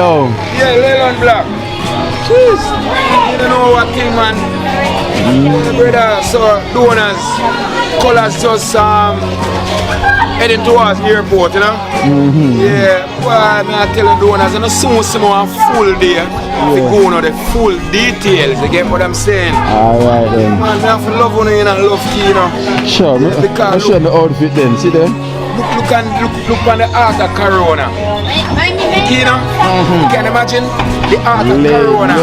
Wow. Yeah, Leyland Black. Jeez. You don't know what thing, man. Brother, so donors, colors just heading towards the airport, you know? Yeah, boy, I tell you donors, and soon some full day. If you go on the full details, you get what I'm saying? Alright then. Man, I have to love you and love Kino. Sure, I'll show the outfit then, see there? Look on the art of Corona. Kino, you can imagine the art of Corona.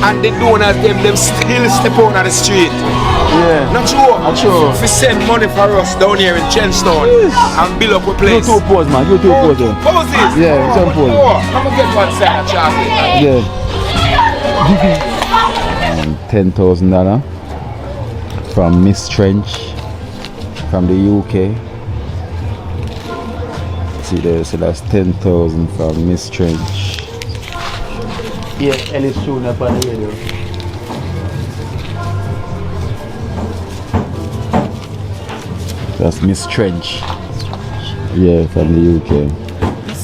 And the donors, them still step out on the street. Yeah. Not true. Not true. If you send money for us down here in Kingston and build up a place. You two pose, man. You two pose. Poses? Yeah, some pose. I'm going to get one side, Charlie. Yeah. $10,000 from Miss Trench from the UK. See there, so that's 10,000 from Miss Trench. Yeah, Ellis tune up on the radio. That's Miss Trench. Yeah, from the UK.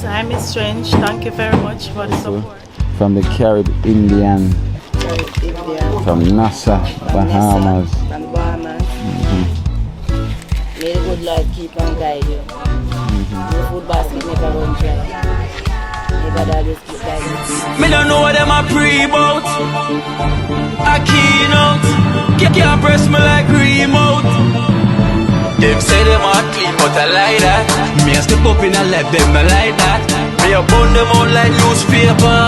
Hi, Miss Trench. Thank you very much for the support. From the Caribbean. From Nassau, Bahamas. From Bahamas. May the good Lord keep and guide you. The food basket never run dry. Me don't know what them a pre about. A keynote. Can't press me like remote. Them say them a clean but I like that. Me a step up in a left them not like that. Me a burn them out like newspaper.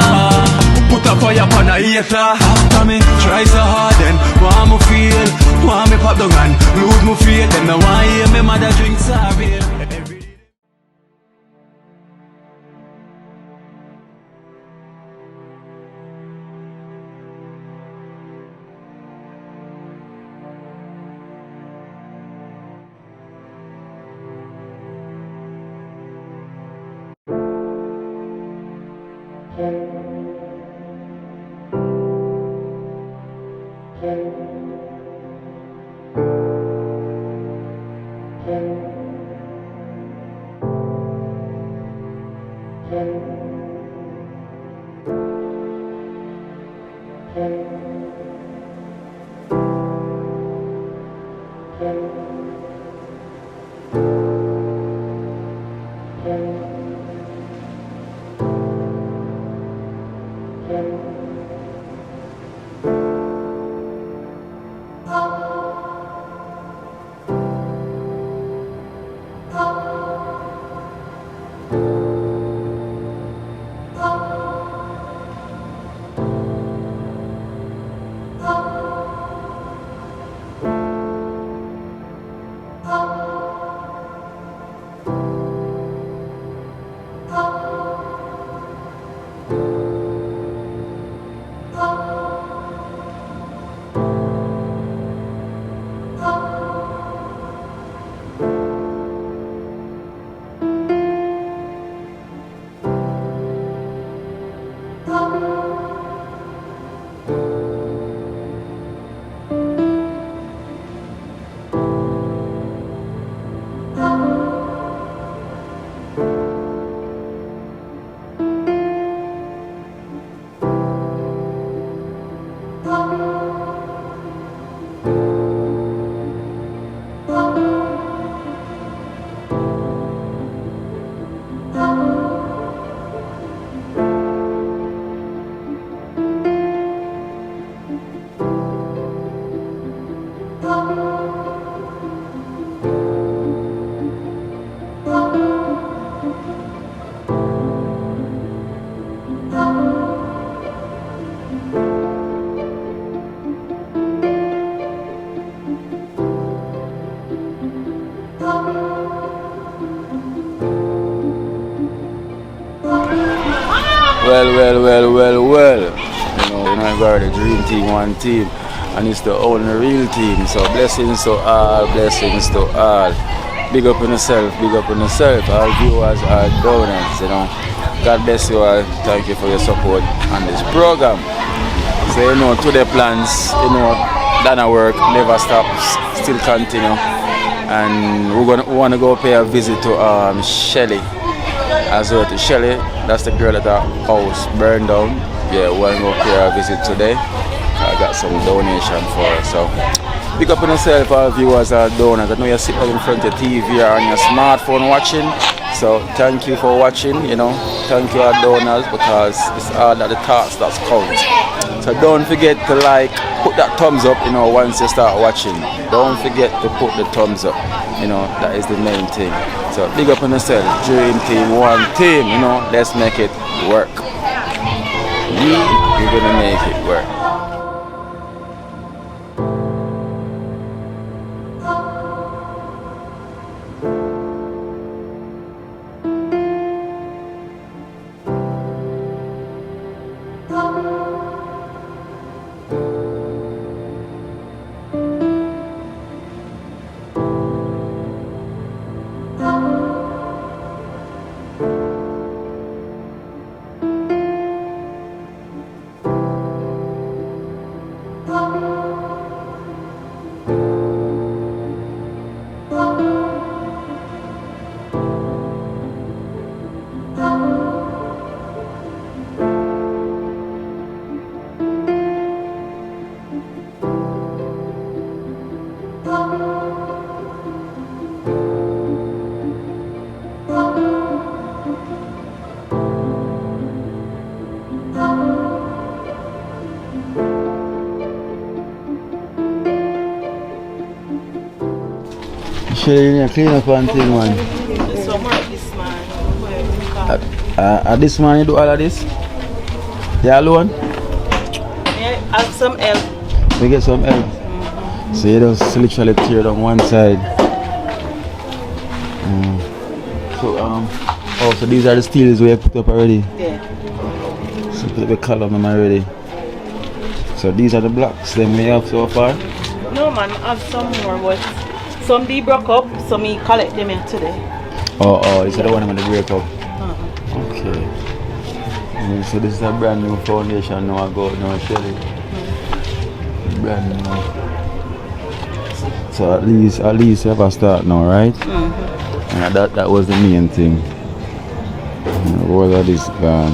Put a fire upon a hater. After me try so hard then want me feel. Want me pop down and lose me faith. Them no want hear me mother drink sorry. Well. You know, I got the dream team, one team, and it's the only real team. So blessings to all, blessings to all. Big up on yourself, all viewers, all donors, you know. God bless you all. Thank you for your support on this program. So you know, to the plans, you know, done work, never stop, still continue. And we want to go pay a visit to Shelly. As well to Shelly, that's the girl that our house burned down. Yeah, we'll go pay her a visit today. I got some donation for her. So pick up on yourself, all viewers and donors. I know you're sitting in front of your TV or on your smartphone watching. So thank you for watching, you know. Thank you our donors, because it's all that the thoughts that count. So don't forget to like, put that thumbs up, you know, once you start watching. Don't forget to put the thumbs up, you know, that is the main thing. So big up on yourself, Dream Team, one team, you know, let's make it work. We're gonna make it work. Shelly, you clean up and thing, man. So much this man. This man, you do all of this? You alone? Yeah, I have some help. We get some help. So you just literally tear down one side. So these are the steels we have put up already. Yeah. So put up the column them already. So these are the blocks then we have so far. No man, I have some more, but some they broke up, so me collect them here today. Oh, this is the one I'm going to break up. Okay. So this is a brand new foundation now I go now, Shelly. Brand new. So at least you have a start now, right? And that was the main thing. What are this gone?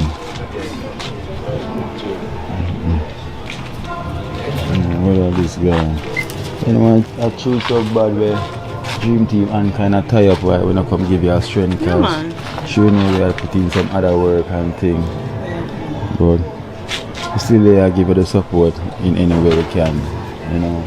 What are this gone? You know, I choose so bad where Dream Team and kind of tie up where when I come give you a strength, because she know we are putting some other work and thing. But still there, give you the support in any way we can, you know.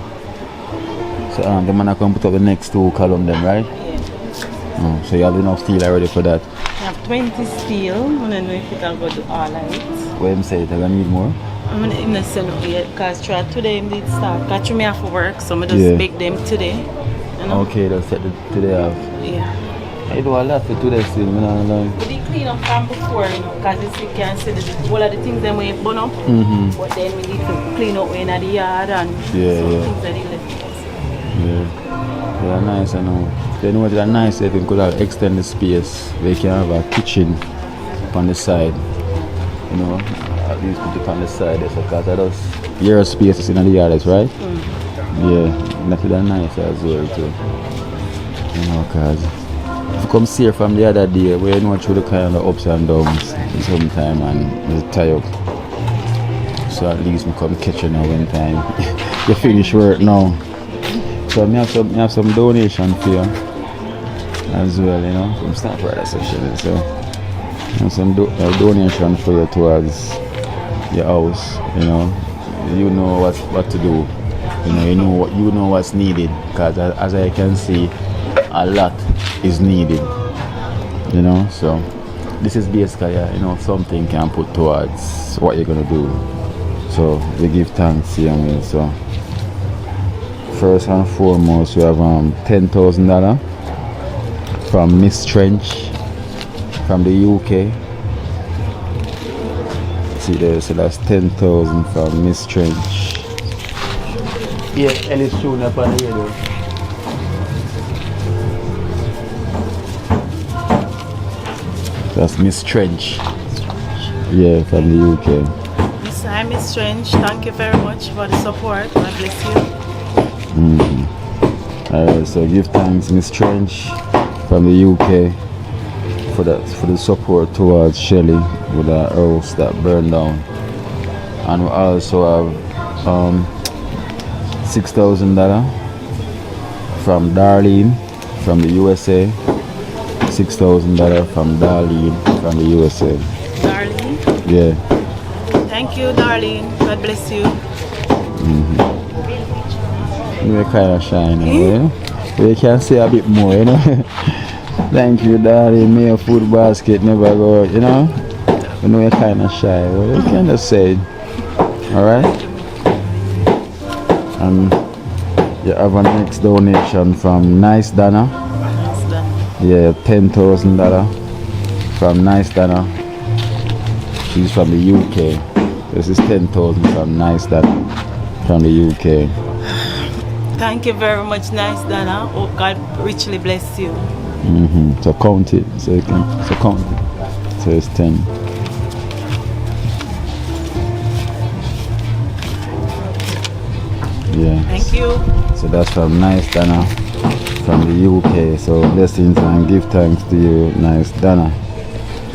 So the man I come put up the next two column them, right? Yeah. So you have enough steel already for that? I have 20 steel, and then we put go to all of it. What him say, I gonna need more? I'm not saying no yet, because today I did start. Because me have to work, so I just bake them today. You know? Okay, that's set the today off. Yeah. I do a lot for today still, you know. But they clean up from before, you know, because you can see all of the things that we burn up. But then we need to clean up in the yard and some things that they left us. Yeah. They are nice, I know. They know what they are nice if you could have extend the space. We can have a kitchen on the side. You know, at least put it on the side so because I just your spaces in the yard, right? Yeah, that's nice as well too. You know, because if you come see her from the other day, we know through the kind of ups and downs sometime and it's tired. So at least we come catch you now when time you finish work now. So I have some donation for you as well, you know, from staff right especially. So I have some donation for you towards your house, you know what to do. You know what's needed, because as I can see, a lot is needed. You know, so this is basically something can put towards what you're gonna do. So we give thanks here, man. So first and foremost, we have $10,000 from Miss Trench from the UK. See there, so that's 10,000 from Miss Trench. Yeah, Ellis showing up on here though. That's Miss Trench. Yeah, from the UK. Miss Trench, thank you very much for the support. God bless you. Alright, so give thanks, Miss Trench from the UK. for the support towards Shelly with our house that burned down. And we also have $6,000 from Darlene from the USA. $6,000 from Darlene from the USA. Darlene? Yeah. Thank you, Darlene. God bless you. You're kind of shy now, you know? You can say a bit more, you know? Thank you, Darlene. May your food basket never go, you know? You know you're kind of shy, but you can just say it. Alright? And you have a next donation from Nice Dana. Yeah, $10,000 from Nice Dana. She's from the UK. This is 10,000 from Nice Dana from the UK. Thank you very much, Nice Dana. Oh, God richly bless you. So count it. So count it. So it's 10. Yeah. Thank you. So that's from Nice Dana from the UK. So blessings and give thanks to you, Nice Dana.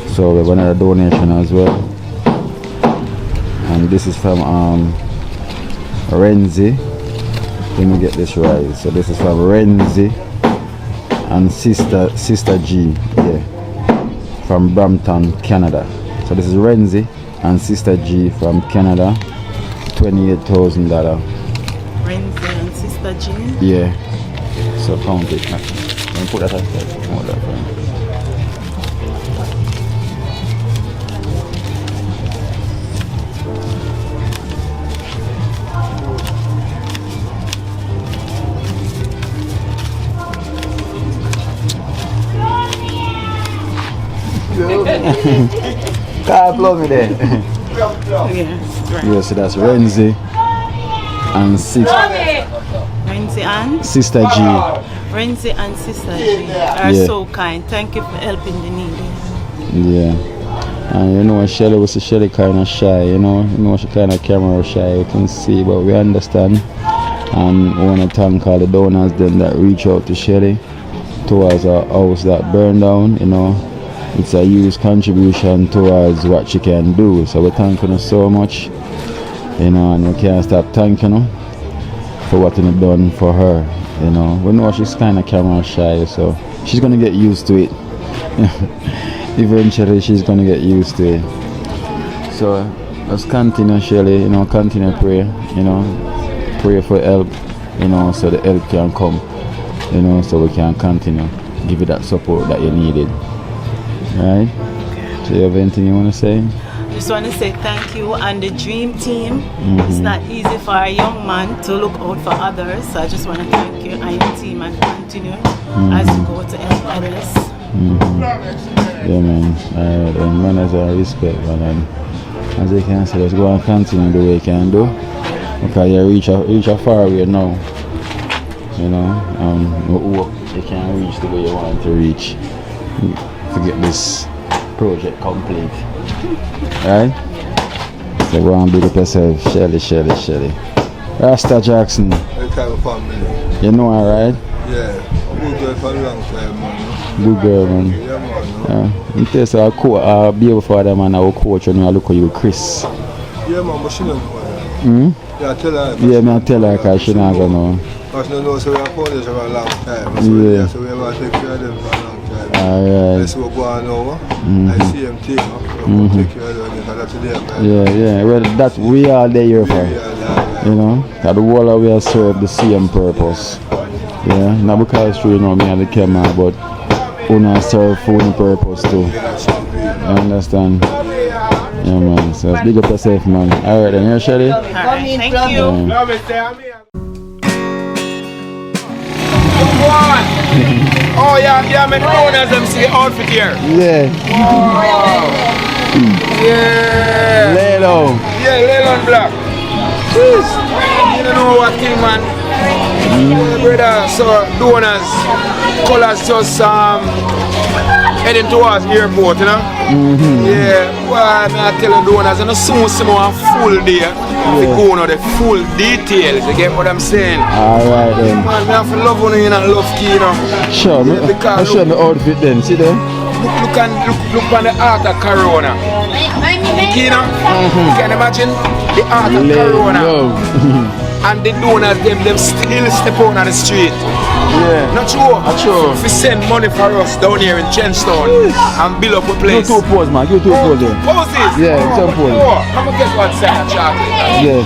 So we have another donation as well. And this is from Renzi. Let me get this right. So this is from Renzi and Sister G. Yeah. From Brampton, Canada. So this is Renzi and Sister G from Canada. $28,000. Renzi and Sister G. Yeah. So count it. Let me put that aside. Hold that for can't blow me there. Yes, right. Yeah, so that's Renzi and Renzi and Sister G. Renzi and Sister G are so kind. Thank you for helping the needy. Yeah. And you know, Shelly kind of shy, you know she kind of camera shy, you can see, but we understand. And we want to thank all the donors then that reach out to Shelly towards our house that burned down, you know. It's a huge contribution towards what she can do. So we thank her so much, you know, and we can't stop thanking her for what you've done for her, you know. We know she's kind of camera shy, so she's going to get used to it. Eventually she's going to get used to it. So let's continue, Shelly, you know, continue to pray, you know, pray for help, you know, so the help can come, you know, so we can continue, give you that support that you needed. Right? So you have anything you want to say? Just want to say thank you and the dream team. It's not easy for a young man to look out for others, so I just want to thank you and your team and continue as you go to help others. Yeah, man. Alright, and manners and respect, man. And as you can say, let's go and continue the way you can do, because you reach a far way now, you know. You can reach the way you want to reach to get this project complete. Right? So go and big up yourself, Shelly. Rasta Jackson. You know her, right? Yeah. Good girl for a long time, man. Good girl, man. Yeah, man. You tell her I'll be able for them and I will coach and I look at you, Chris. Yeah, man, but she don't know. Yeah, tell her. Yeah, I tell her because she not gonna know. Because she don't know, so we have followed for a long time. Yeah. So we have to take care of them for a long time. Alright. Let's go on over. I see him team. We'll take care of them because that's today. Yeah. Well, that we are there here for. You know, that the whole of we are serve the same purpose. Yeah, not because you know me and the camera, but we not serve for any purpose too. You understand? Yeah, man. So big up yourself, man. Alright, then you Shelly? Alright, thank you. Oh yeah, make owners them see the outfit here. Yeah. Yeah. Lelo. Yeah, Leyland Black. Jeez. You don't know what thing, man. Brother, so donors, colors just heading towards the airport, you know? Yeah, well, I tell you donors, and soon see more full day. We go on the full details, you get what I'm saying? Alright then. Man, I have to love one and love Kino. Sure, I show the outfit then, see there? look on the art of Corona. Kino, can you imagine the art of Corona? And the donors, them still step out on the street. Yeah. Not true. Not true. If you send money for us down here in Kingston and build up a place. You two pose, man. You two pose. Poses? Yeah, some pose. I'm gonna get one side of chocolate. Yeah.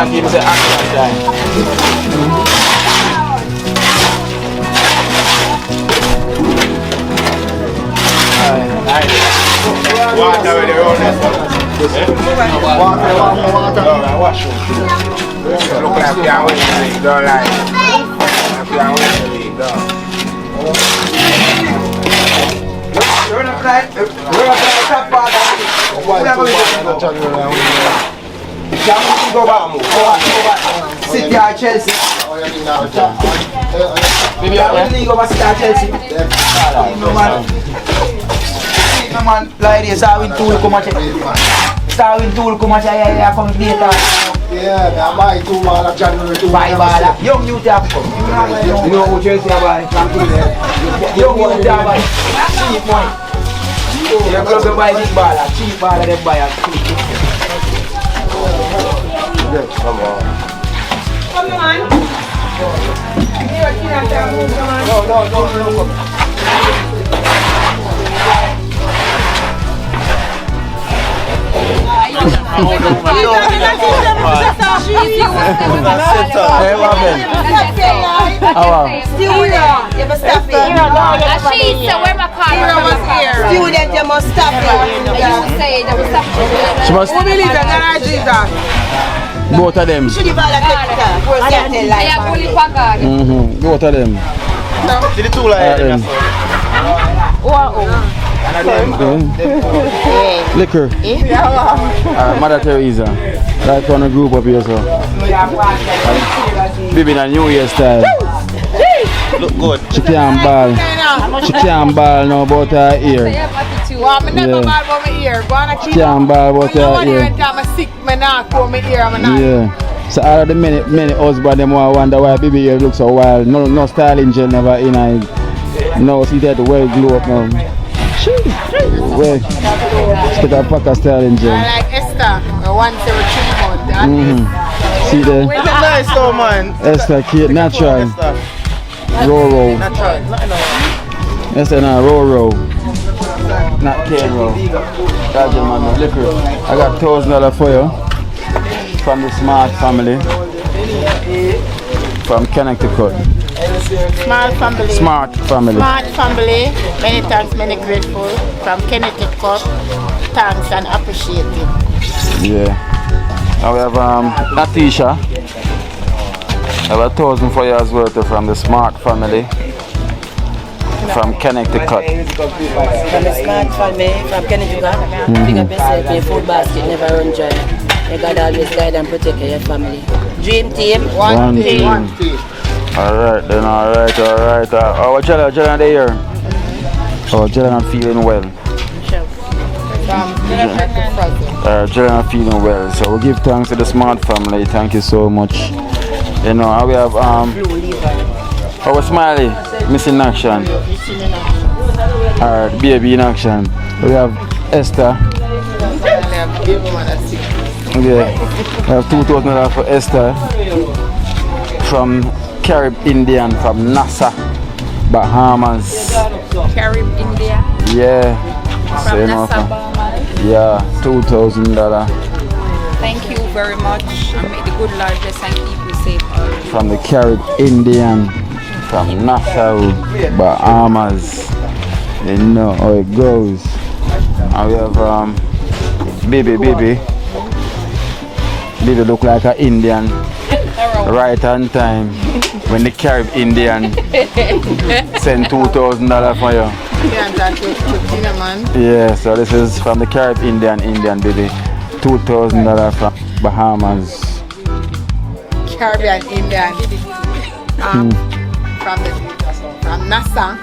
Give us the action time. Water with the road. Water. Wash it. Look like you're winning the don't lie. You're winning the league, don't. You're not right. You're not top part. Go back. City or Chelsea. Maybe I will league over City or Chelsea. No man, like this, I win 2 will come at Start win 2 will come at I come later. Yeah, I buy 2 ball of January 2. Buy ball. Young youth have come. You know who Chelsea have buy? Young youth have buy. Cheap money. You club to buy big ball. Cheap ball they buy at cheap. Come on. No. Student, you must stop it. She must. Both of them. Both of them. The 2 like Liquor. Mother Teresa. Right on a group up here, so. Baby in a New Year style. look good. She can't ball. She can't ball now about her ear. Well, I never ball about my ear. She can't ball about her ear. I'm sick, I'm not for my ear. Yeah. So all of the many husbands them wonder why baby ear looks so wild. No styling gel never in it. No, see that the well glue up now. Well, stick a pack of styling gel. I like Esther, once every 3 months. See there? It's nice though, man. Esther Kate, natural. Roro. Esther not Roro. Not Kano. That's the man of liquor. I got $1,000 for you. From the Smart family. From Connecticut. Smart family. Smart family. Smart family. Many thanks, many grateful. From Connecticut. Thanks and appreciate it. Yeah. Now we have Natisha. I have $1,000 for you as well from the Smart family. From Connecticut. From the Smart family, from Connecticut. Big up yourself, your food basket never run dry. May God always guide and protect your family. Dream team, one team. Alright then, alright. Oh, Jella they here? Oh, Jella not feeling well. Jella not feeling well. So we give thanks to the Smart family. Thank you so much. You know, we have our Smiley missing in action. Alright, baby in action. We have Esther. Yeah, we have $2,000 for Esther from Caribbean, from NASA, Bahamas. Caribbean, India. Yeah. From NASA, Bahamas. Yeah, $2,000. Thank you very much. And may the good Lord bless and keep you safe always. From the Caribbean, from Nassau, Bahamas. You know how it goes. And we have Baby. Baby look like an Indian. Right on time. When the Carib Indian send $2,000 for you. Yeah, that's with Kino, man. Yeah, so this is from the Carib Indian baby. $2,000 from Bahamas. Caribbean Indian. From NASA.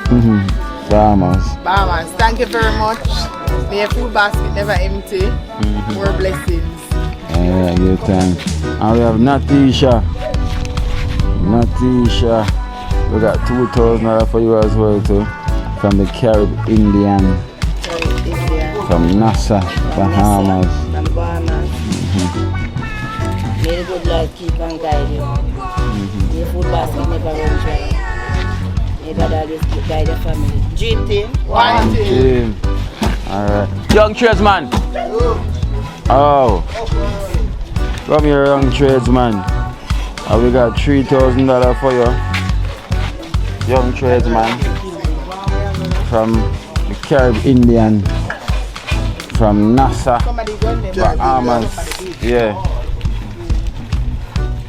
Bahamas. Thank you very much. May your food basket never empty. More blessings. Yeah, good time. And we have Natisha. We got $2,000 for you as well too. From the Carib Indian. From NASA, Bahamas. From Bahamas. May the good Lord keep and guide you. May your food basket never run dry. May God always guide your family. Dream team. One team. Alright. Young tradesman. Oh. Come here, young tradesman. And we got $3,000 for you. Young tradesman. From the Carib Indian. From NASA. Bahamas. Yeah.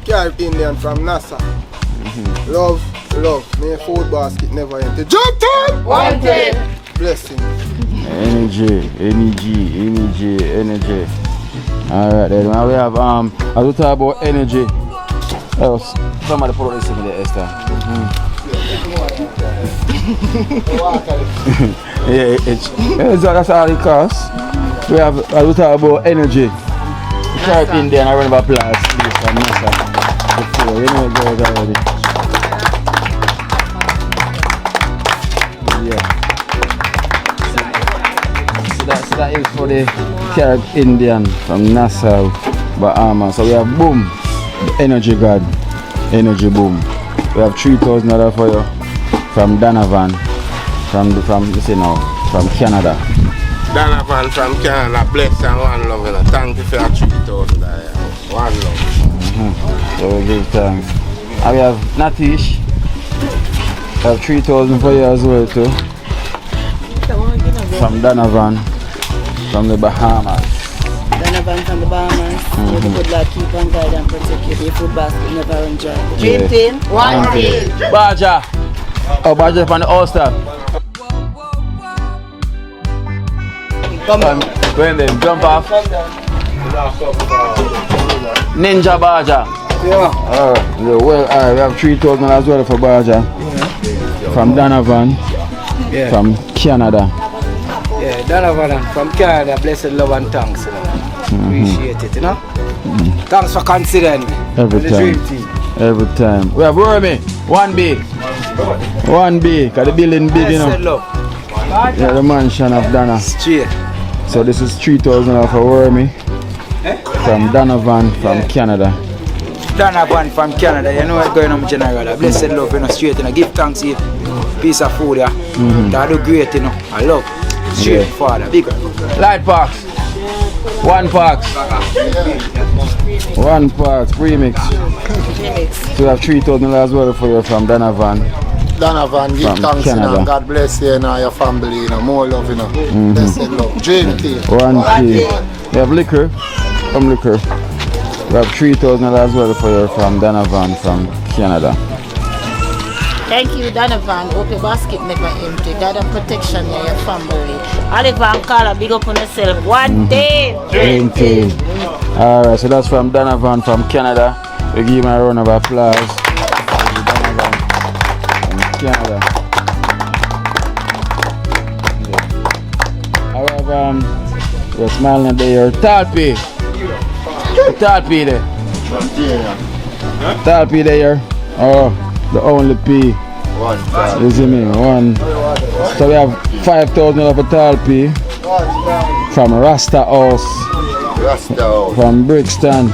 Carib Indian from NASA. Love. May your food basket never empty. Jump time! One team. Blessing. Energy. Alright then, now we have as we talk about energy. Oh, somebody put this in there, Esther. Yeah, that's all it costs. We have as we talk about energy. Carib Indian, I run about applause please from NASA. Before, you know it goes already. Yeah. So that is for the Carib Indian from Nassau, Bahamas. So we have boom, the energy god, energy boom. We have $3,000 for you from Donovan, from Canada. Donovan from Canada, bless and one love. You know. Thank you for your $3,000. One love. So we give thanks. And we have Natish. We have $3,000 for you as well too. From Donovan, from the Bahamas. Donovan from the Bahamas. May the good Lord keep and guide and protect you. May your food basket never run dry. Dream team. One team. Baja. Oh, Baja from the All-Star. When they jump off. Ninja Baja. Yeah. Alright, well, we have $3,000 as well for Baja. From Donovan. Yeah. From Canada. Yeah, Donovan from Canada, blessed love and thanks, you know. Appreciate it, you know. Thanks for considering me. Every the time. dream team. Every time. We have Wormy, 1B. 1B, because the building big, you Blessed know. love. Yeah, the mansion of Donna. Straight. So this is $3,000 for Wormy. From Donovan from Canada. Donovan from Canada, you know what's going on, General. Blessed love, you know, straight, you know. Give thanks, eat piece of food, yeah. That do great, you know. I love. Straight, Yeah. Father, big. Light Parks. 1 Parks. 1 Parks, premix. So we have $3,000 as well for you from Donovan. Donovan, give From thanks, you know, Canada. and God bless you and your family, you know, more love, you know. Blessed love. Dream team. 1K. We have liquor. Some liquor. We have $3,000 as well for you from Donovan from Canada. Thank you, Donovan. Hope your basket never empty. God and protection in your family. Oliver and Carla, big up on yourself. One day. Dream team. Alright, so that's from Donovan from Canada. We give him a round of applause. Donovan from Canada. Yeah. I have we're smiling at there. Talpi. Talpi there. Talpi there. Oh, the only P. You see me? One. So we have $5,000 for Talpi from Rasta House. From Brixton.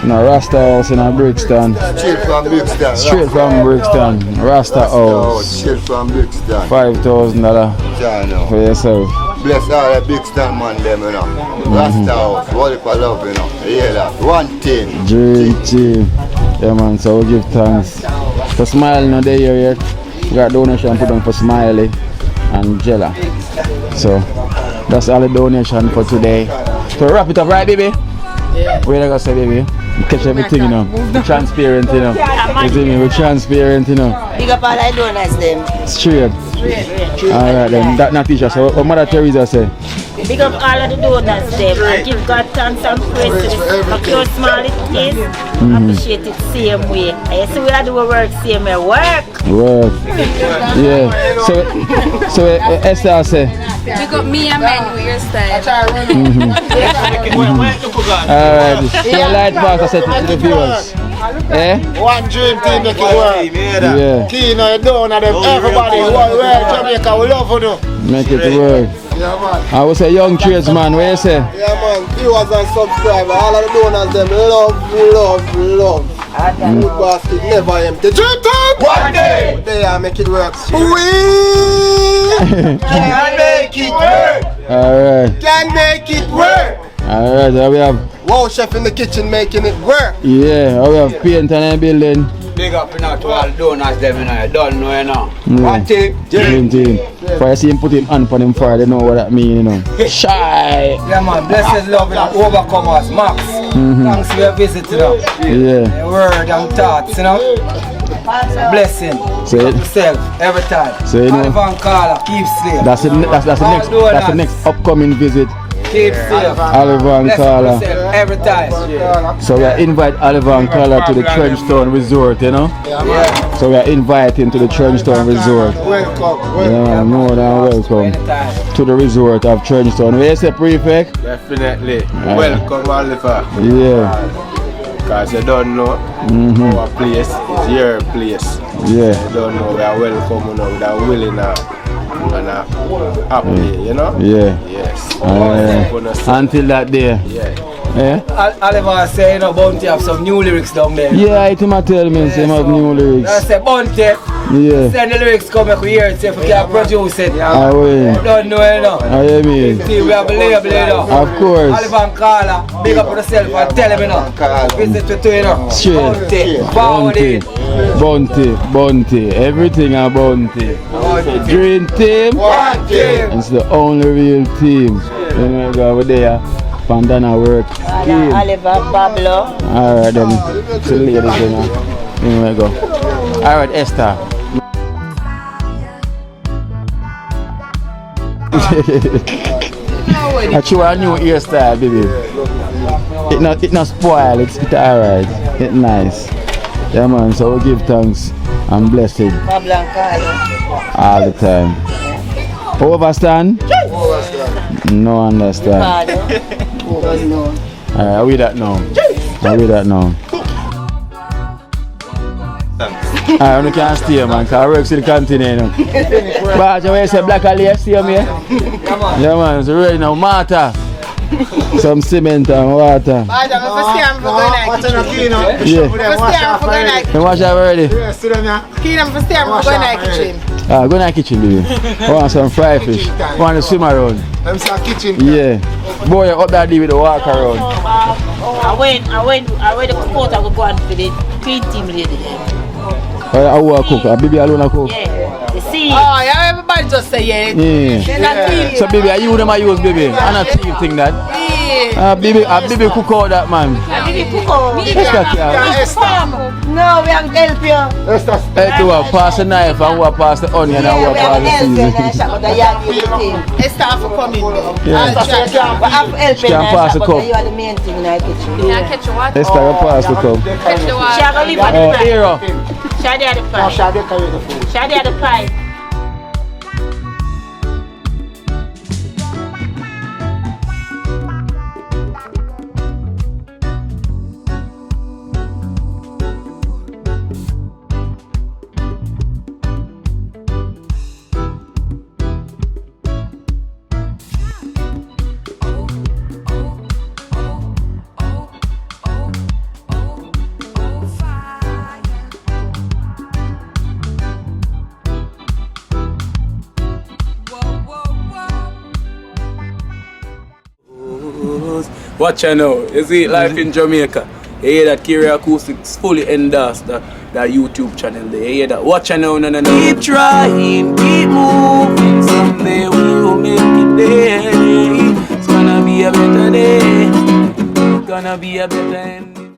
No, Rasta House in Brixton. Straight from Brixton. Straight from Brixton. Rasta House. Straight from Brixton. $5,000 for yourself. Bless all the Brixton man them, you know. Rasta House, what if I love, you know. You hear that? One team. Dream team. Yeah man, so we give thanks. For Smiley no day here yet. We got donation put on for Smiley and Jella. So That's all the donation for today. So wrap it up, right, baby? Yeah. What you gonna say, baby? Catch everything, you know. We're transparent, you know. You see me? We're transparent, you know. Big up all I donuts them. Straight. Alright then, that not teacher. So what Mother Teresa say? Big up all of the donuts them and give God thanks and praise to how small it is. Appreciate it same way. I see we are doing work same way. Work. Yeah. So Esther say. Big up me and men with your style. Alright. So light pass I said to the viewers. Eh? One dream team make it work. Yeah. Kino, you don't know them. Everybody, worldwide, Jamaica, we love you. Make it work. Yeah, man. I was a young tradesman, what you say? Yeah, man. Viewers and subscribers, all of the donors, them love. Food basket never empty. Dream team! One day! They are make it work. We can make it work. Alright. Can make it work. Alright, so we have. Wow, chef in the kitchen making it work. Yeah, we have paint and a building. Big up to all donuts them, you know. You don't know, you know. One thing. Dream team. For you see him put him hand on him fire, they know what that mean, you know. Shy. Yeah, man. Blessed love and overcomers, Max. Thanks for your visit, you know. Yeah. The word and thoughts, you know. Blessing. So yourself every time. So you know. Oliver Carla, keep slave. That's the next upcoming visit. Keep safe. Oliver and Carla. Every time. So we are invite Oliver and Carla to the Trenchtown Resort, you know? Yeah. So we are inviting to the Trenchtown Resort. Welcome. Yeah, more than welcome to the resort of Trenchtown. Where you say, Prefect? Definitely. Welcome, Oliver. Yeah. Because you don't know our place is your place. Yeah. You don't know we are welcome, you know, we are willing and happy, you know? Yeah. Yes. Until that day. Yeah. Yeah? Oliver say, you know, Bounty have some new lyrics down there. Yeah, I think I tell me, say have new lyrics. I say, Bounty, yeah. send the lyrics come and we hear it, say if we can produce it. I will. Don't know, you know. I hear me. See, we have a label, you know. Of course. Oliver and Carla, big up yourself and tell him, you know. Visit to you know. Straight. Bounty. Everything a bounty. Dream team. One team. It's the only real team. Then we go over there. Pandana work. Oliver, Pablo. Alright then. See the ladies then. Here we go. Alright, Esther. I show a new hairstyle, baby. It not spoil, it's alright. It's nice. Yeah man, so we give thanks and blessing Pablo and Carla. all the time. Overstand? No understand. Don't know. Alright, are we that now? Alright, we can't stay man, because I work in the continent. But when you say black alley, stay here? Yeah man, so right now, Martha. Some cement and water. I'm going to Yeah. You wash up already? Kino, I'm going to kitchen. Go in the kitchen, baby. I want some fried fish. I want to swim around. Them say kitchen. Yeah. Boy, you up that day with the walk around. I went to court, I will go and for the green team lady. I will cook. A baby alone cook. Yeah. You see? Oh, yeah, everybody just say yeah. Yeah. So baby, are you them I use baby? I'm not thief thing that. Baby cook out that man. Baby cook out. No, we have to help you. Hey, to pass the knife and we'll pass the onion and we'll pass the seasoning. It's time for coming. Yeah. She can pass the cup. You are the main thing in our kitchen. Yeah, catch your water. Let's start pass the cup. Catch the water. Shall I leave on Oh, the hero. Shadi had the pie. Shadi had the pie. Watch I know. You see life in Jamaica. You hear that? Kyria Acoustics fully endorsed that YouTube channel there. You hear that? Watch her now, no. Keep trying, keep moving. Someday we will make it there. It's gonna be a better day. It's gonna be a better end.